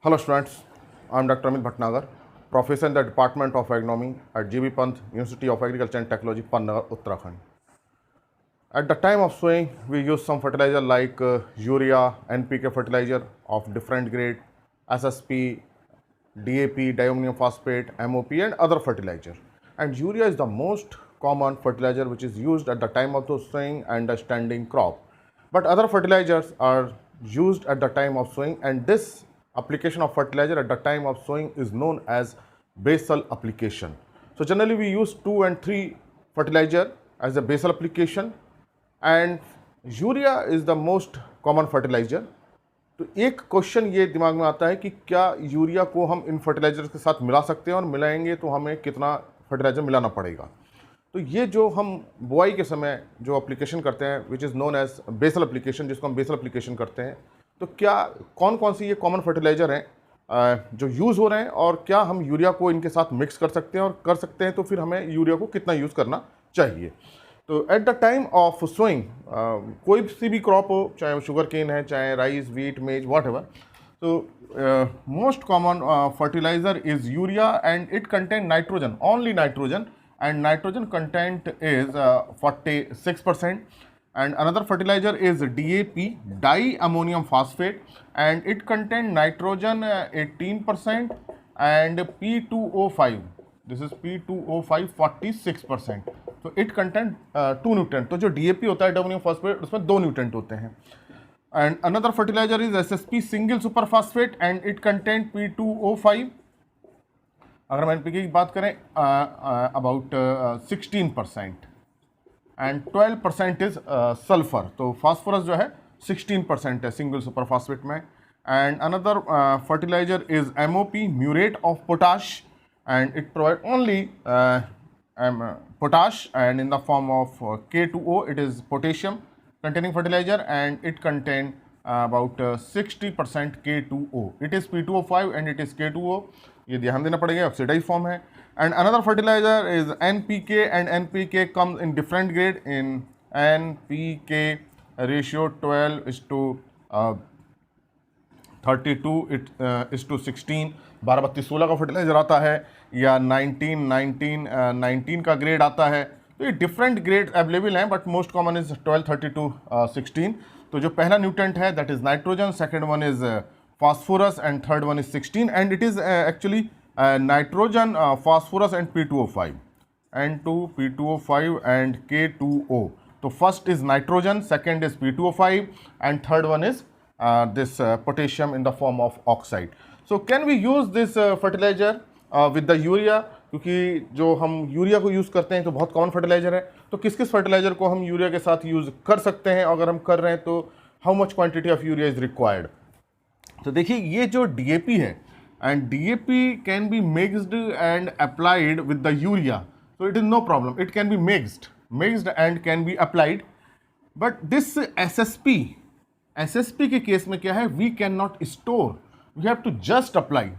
Hello students, I am Dr. Amit Bhatnagar, Professor in the Department of Agronomy at GB Pant University of Agriculture and Technology, Panagar, Uttarakhand. At the time of sowing, we use some fertilizer like urea, NPK fertilizer of different grade, SSP, DAP, diammonium phosphate, MOP and other fertilizer. And urea is the most common fertilizer which is used at the time of the sowing and the standing crop. But other fertilizers are used at the time of sowing, and this application of fertilizer at the time of sowing is known as basal application. So generally we use 2 and 3 fertilizer as a basal application, and urea is the most common fertiliser. तो एक question ये दिमाग में आता है कि क्या urea को हम इन फर्टिलाइजर्स के साथ मिला सकते हैं, और मिलाएंगे तो हमें कितना फर्टिलाइजर मिलाना पड़ेगा. तो ये जो हम बुआई के समय जो एप्लीकेशन करते हैं which is known as basal application, जिसको हम बेसल एप्लीकेशन करते हैं, तो क्या कौन कौन सी ये कॉमन फर्टिलाइजर हैं जो यूज़ हो रहे हैं, और क्या हम यूरिया को इनके साथ मिक्स कर सकते हैं, और कर सकते हैं तो फिर हमें यूरिया को कितना यूज़ करना चाहिए. तो at the time of sowing कोई सी भी क्रॉप हो, चाहे वो शुगर केन है, चाहे rice, wheat, maize, whatever, तो most common fertiliser is urea and it contain nitrogen, only nitrogen, and nitrogen content is 46%. And another fertilizer is DAP, diammonium phosphate, and it contain nitrogen 18% and P2O5, this is P2O5 46%. so it contain 2 nutrient. तो जो DAP होता है diammonium phosphate, उसमें 2 nutrient होते हैं. And another fertilizer is SSP, single superphosphate, and it contain P2O5. अगर हम NPK की बात करें अबाउट 16% एंड 12% इज सल्फर. तो फास्फोरस जो है 16% है सिंगल सुपर फास्फेट में. And another fertiliser is MOP, muriate of potash, and it provide only potash and in the form of K2O. It is potassium containing fertilizer and it contain about 60% K2O. It is P2O5 and it is K2O. ये ध्यान देना पड़ेगा, oxidise form है. And another fertiliser is NPK, and NPK comes in different grade. In NPK ratio 12:32 16, 12-32-16 का fertiliser आता है, या 19-19-19 का ग्रेड आता है. तो ये डिफरेंट ग्रेड अवेलेबल हैं, बट मोस्ट कॉमन इज 12:32-16. तो जो पहला न्यूट्रेंट है that is nitrogen, second one is phosphorus, and third one is 16, and it is actually nitrogen, phosphorus and P2O5, N2, P2O5 and K2O. So first is nitrogen, second is P2O5, and third one is this potassium in the form of oxide. So can we use this fertilizer with the urea? क्योंकि जो हम urea को use करते हैं तो बहुत common fertiliser है, तो किस किस फर्टिलाइजर को हम यूरिया के साथ यूज़ कर सकते हैं, अगर हम कर रहे हैं तो how much quantity of urea is required. तो देखिए ये जो DAP है, and DAP can be mixed and applied with the urea. So it is no problem, it can be mixed and can be applied. But this SSP के case में क्या है, we can not store, we have to just apply.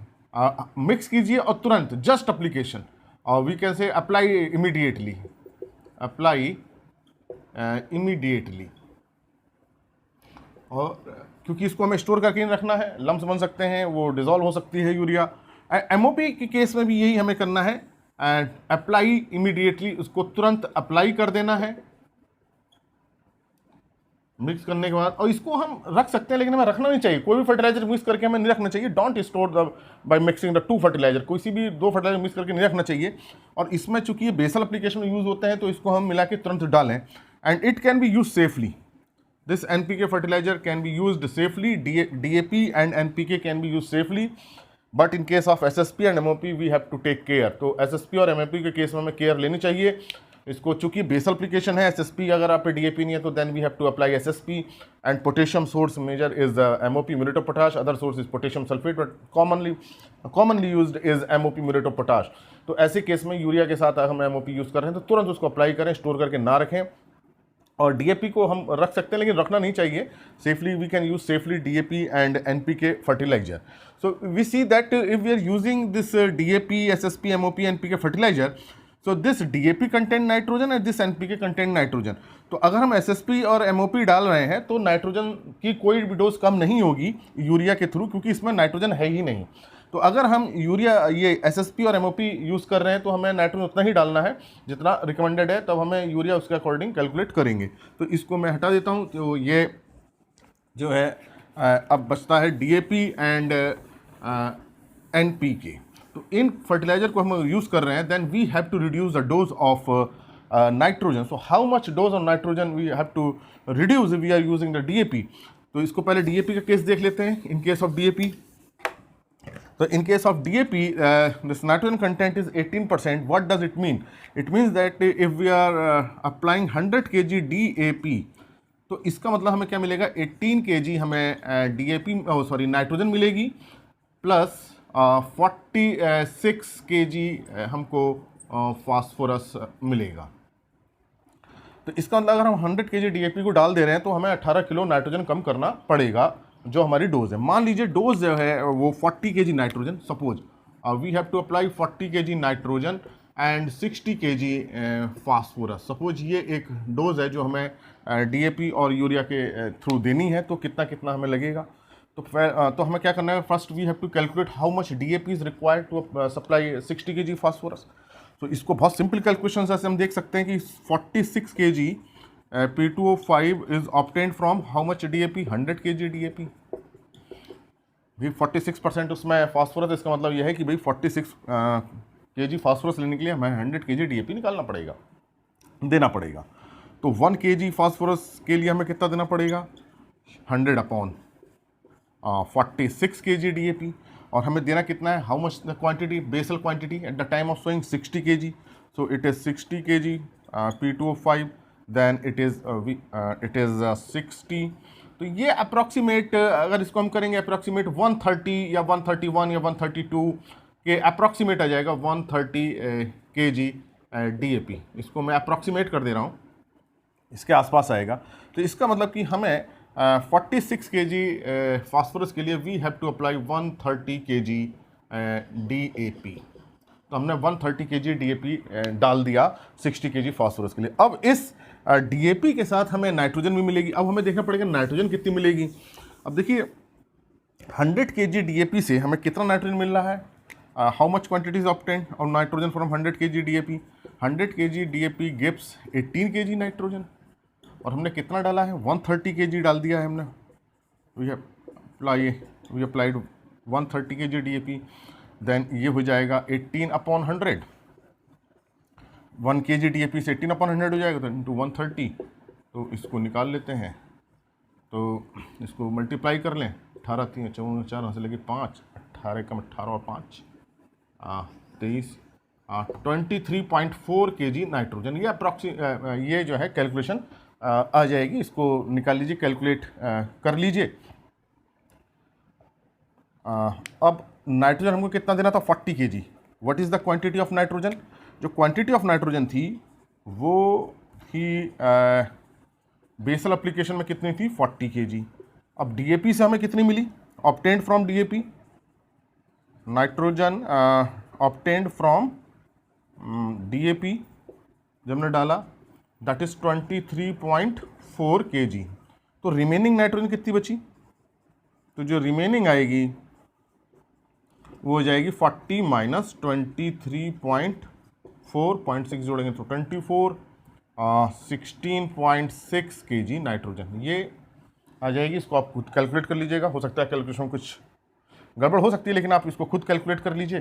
Mix कीजिए और तुरंत just application, और we can say apply immediately, और क्योंकि इसको हमें स्टोर करके नहीं रखना है, लम्स बन सकते हैं, वो डिज़ोल्व हो सकती है यूरिया. MOP के केस में भी यही हमें करना है, एंड अप्लाई इमीडिएटली, उसको तुरंत अप्लाई कर देना है मिक्स करने के बाद. और इसको हम रख सकते हैं, लेकिन हमें रखना नहीं चाहिए. कोई भी फर्टिलाइजर मिक्स करके हमें नहीं रखना चाहिए. Don't store the by mixing the 2 fertiliser. कोई भी 2 फर्टिलाइजर मिक्स करके नहीं रखना चाहिए. और इसमें चूंकि ये बेसल एप्लीकेशन में यूज़ होते हैं, तो इसको हम मिला के तुरंत डालें, and it can B use safely. This NPK fertilizer can be used safely. DAP and NPK can be used safely, but in case of SSP and MOP we have to take care. तो SSP और MOP के case में हमें care लेनी चाहिए. इसको चूंकि basal application है, SSP अगर आप पे DAP नहीं है तो then we have to apply SSP. and potassium source major is MOP, muriate of potash. other source is potassium sulfate, but commonly used is MOP, muriate of potash. तो ऐसे case में urea के साथ हम MOP use कर रहे हैं तो तुरंत उसको अप्लाई करें, स्टोर करके ना रखें. और DAP को हम रख सकते हैं, लेकिन रखना नहीं चाहिए. Safely we can use safely DAP and NPK fertiliser. So we see that if we are using this DAP, SSP, MOP, NPK fertiliser, so this DAP content nitrogen and this NPK content nitrogen. तो अगर हम SSP और MOP डाल रहे हैं तो nitrogen की कोई भी डोज कम नहीं होगी यूरिया के थ्रू, क्योंकि इसमें नाइट्रोजन है ही नहीं। तो अगर हम यूरिया ये SSP और MOP यूज़ कर रहे हैं तो हमें नाइट्रोजन उतना ही डालना है जितना रिकमेंडेड है, तब हमें यूरिया उसके अकॉर्डिंग कैलकुलेट करेंगे। तो इसको मैं हटा देता हूँ। तो ये जो है अब बचता है DAP एंड NPK। तो इन फर्टिलाइजर को हम यूज़ कर रहे हैं, then we have to reduce the dose of nitrogen. So how much dose of nitrogen we have to reduce we are using the DAP। तो इसको पहले DAP का केस देख लेते हैं। In case of DAP, so in case of DAP, this nitrogen content is 18%. What does it mean? It means that if we are applying 100 kg DAP, तो इसका मतलब हमें क्या मिलेगा, 18 kg हमें DAP नाइट्रोजन मिलेगी, प्लस 46 kg हमको phosphorus मिलेगा। तो इसका मतलब अगर हम 100 kg DAP को डाल दे रहे हैं तो हमें 18 किलो नाइट्रोजन कम करना पड़ेगा, जो हमारी डोज है। मान लीजिए डोज जो है वो 40 kg nitrogen, suppose we have to apply 40 kg nitrogen and 60 kg phosphorus. Suppose ये एक डोज है जो हमें DAP और यूरिया के थ्रू देनी है, तो कितना कितना हमें लगेगा। तो हमें क्या करना है, first we have to calculate how much DAP is required to supply 60 kg phosphorus. तो इसको बहुत सिंपल कैलकुलेशन से हम देख सकते हैं कि 46 kg P2O5 is obtained from how much DAP, 100 kg DAP। भी 46% उसमें फास्फोरस, इसका मतलब यह है कि भाई 46 kg फास्फोरस लेने के लिए हमें 100 kg DAP निकालना पड़ेगा, देना पड़ेगा। तो 1 kg फास्फोरस के लिए हमें कितना देना पड़ेगा, 100 अपॉन 46 kg DAP। और हमें देना कितना है, how much the quantity, basal quantity at the time of sowing 60 kg। So it is 60 kg P2O5, then it is 60। तो ये अप्रॉक्सीमेट, अगर इसको हम करेंगे अप्रॉक्सीमेट 130 या 131 या 132 के अप्रॉक्सीमेट आ जाएगा 130 kg DAP। इसको मैं अप्रॉक्सीमेट कर दे रहा हूँ, इसके आसपास आएगा। तो इसका मतलब कि हमें 46 kg फास्फोरस के लिए we have to apply 130 kg DAP। तो हमने 130 kg DAP डाल दिया 60 kg फास्फोरस के लिए। अब इस DAP के साथ हमें नाइट्रोजन भी मिलेगी। अब हमें देखना पड़ेगा नाइट्रोजन कितनी मिलेगी। अब देखिए 100 kg DAP से हमें कितना नाइट्रोजन मिल रहा है, how much quantity is obtained of nitrogen from 100 kg DAP। 100 kg DAP gives 18 kg nitrogen, और हमने कितना डाला है, 130 kg डाल दिया है हमने। We applied 130 kg DAP, then ये हो जाएगा 18 अपॉन 100। 1 kg DAP से 18 अपॉन 100 हो जाएगा, तो इंटू 130। तो इसको निकाल लेते हैं, तो इसको मल्टीप्लाई कर लें। 18 3 14 4 से लगे 5, 18 कम 18 और 5 23 23.4 kg नाइट्रोजन। ये जो है कैलकुलेशन आ जाएगी। इसको निकाल लीजिए, कैलकुलेट कर लीजिए। अब नाइट्रोजन हमको कितना देना था, 40 kg। What is the quantity of nitrogen, जो क्वांटिटी ऑफ नाइट्रोजन थी वो थी बेसल एप्लीकेशन में कितनी थी, 40 kg। अब DAP से हमें कितनी मिली, obtained from DAP, nitrogen obtained from DAP जब हमने डाला, दैट इज 23.4 kg। तो रिमेनिंग नाइट्रोजन कितनी बची, तो जो रिमेनिंग आएगी वो हो जाएगी 40 माइनस 23.4.6 जोड़ेंगे तो 16.6 kg नाइट्रोजन ये आ जाएगी। इसको आप खुद कैलकुलेट कर लीजिएगा, हो सकता है कैलकुलेशन कुछ गड़बड़ हो सकती है, लेकिन आप इसको खुद कैलकुलेट कर लीजिए।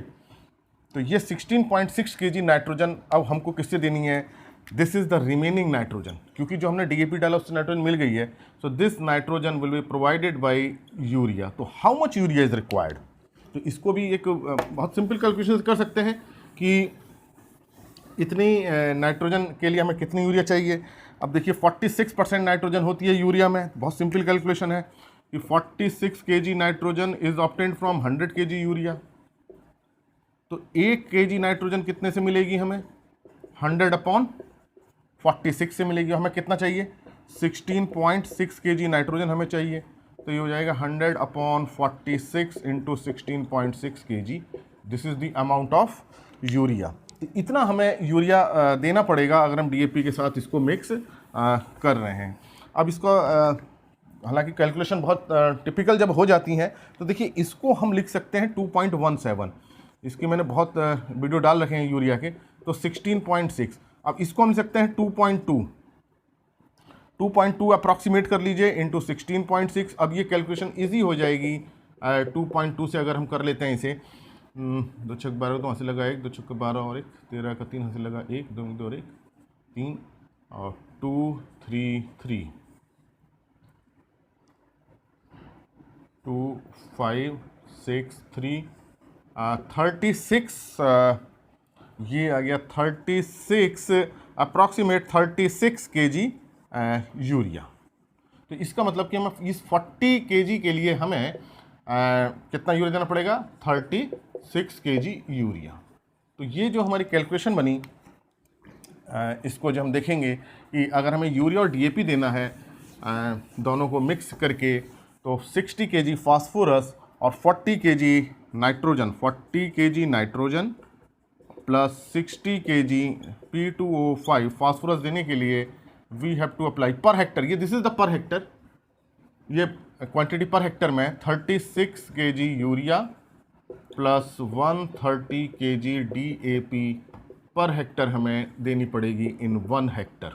तो ये 16.6 kg नाइट्रोजन अब हमको किससे देनी है, this is the remaining nitrogen, क्योंकि जो हमने DAP डाला उससे नाइट्रोजन मिल गई है। So this nitrogen will be provided by urea. तो how much urea is required, तो इसको भी एक बहुत सिंपल कैलकुलेशन कर सकते हैं कि इतनी नाइट्रोजन के लिए हमें कितनी यूरिया चाहिए। अब देखिए 46% नाइट्रोजन होती है यूरिया में, बहुत सिंपल कैलकुलेशन है कि 46 kg nitrogen is obtained from 100 kg urea. तो 1 kg नाइट्रोजन कितने से मिलेगी हमें, 100 अपॉन 46 से मिलेगी। हमें कितना चाहिए, 16.6 kg नाइट्रोजन हमें चाहिए। तो ये हो जाएगा 100 upon 46 into 16.6 kg। This is the amount of urea. तो इतना हमें यूरिया देना पड़ेगा अगर हम डीएपी के साथ इसको मिक्स कर रहे हैं। अब इसको हालांकि कैलकुलेशन बहुत टिपिकल जब हो जाती हैं तो देखिए इसको हम लिख सकते हैं 2.17। इसकी मैंने बहुत वीडियो डाल रखे हैं यूरिया के, तो 16.6। अब इसको हम लिख सकते हैं 2.2 अप्रॉक्सीमेट कर लीजिए इंटू 16.6। अब ये कैलकुलेशन ईजी हो जाएगी। 2.2 से अगर हम कर लेते हैं इसे, 2 छक 12 तो वहाँ से लगा 1, 2 छक 12 और 1, 13 का 3 यहाँ से लगा 1, 2 2 और 1 3 और 2 3 3 2 5 6 3 36 ये आ गया 36 अप्रॉक्सीमेट 36 kg यूरिया। तो इसका मतलब कि हम इस 40 kg के लिए हमें कितना यूरिया देना पड़ेगा, 36 kg यूरिया। तो ये जो हमारी कैलकुलेशन बनी, इसको जब हम देखेंगे कि अगर हमें यूरिया और डीएपी देना है दोनों को मिक्स करके, तो 60 kg फास्फोरस और 40 kg nitrogen, 40 kg nitrogen plus 60 kg P2O5 phosphorus देने के लिए we have to apply per hectare. ये this is the per hectare, ये क्वांटिटी पर हेक्टर में 36 kg urea plus 130 kg DAP per hectare हमें देनी पड़ेगी इन 1 हेक्टर।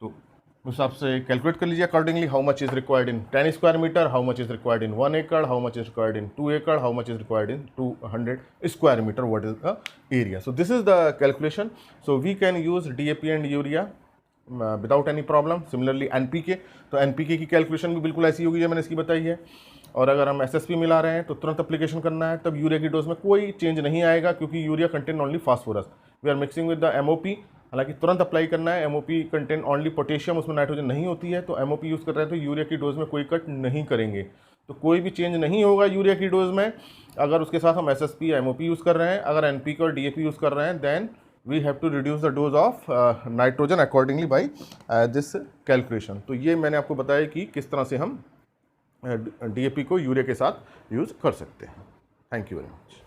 तो उस हिसाब से कैलकुलेट कर लीजिए accordingly, how much is required in 10 square metre, how much is required in 1 एकड़, how much is required in 2 एकड़, how much is required in 200 square metre, what is the area. So this is the calculation. So we can use DAP and urea without any problem. Similarly NPK, तो NPK की calculation भी बिल्कुल ऐसी होगी जो मैंने इसकी बताई है। और अगर हम एसएसपी मिला रहे हैं तो तुरंत एप्लीकेशन करना है, तब यूरिया की डोज में कोई चेंज नहीं आएगा क्योंकि urea contain only phosphorus. We are mixing with the MOP, हालांकि तुरंत अप्लाई करना है। एमओपी कंटेन ओनली पोटेशियम, उसमें नाइट्रोजन नहीं होती है, तो एमओपी यूज़ कर रहे हैं तो यूरिया की डोज में कोई कट नहीं करेंगे। तो कोई भी चेंज नहीं होगा यूरिया की डोज में अगर उसके साथ हम एसएसपी एमओपी यूज़ कर रहे हैं। अगर एनपीके और डीएपी यूज़ कर रहे हैं then we have to reduce the dose of nitrogen accordingly by this calculation। तो ये मैंने आपको बताया कि किस तरह से हम डीएपी को यूरिया के साथ यूज़ कर सकते हैं। Thank you very much.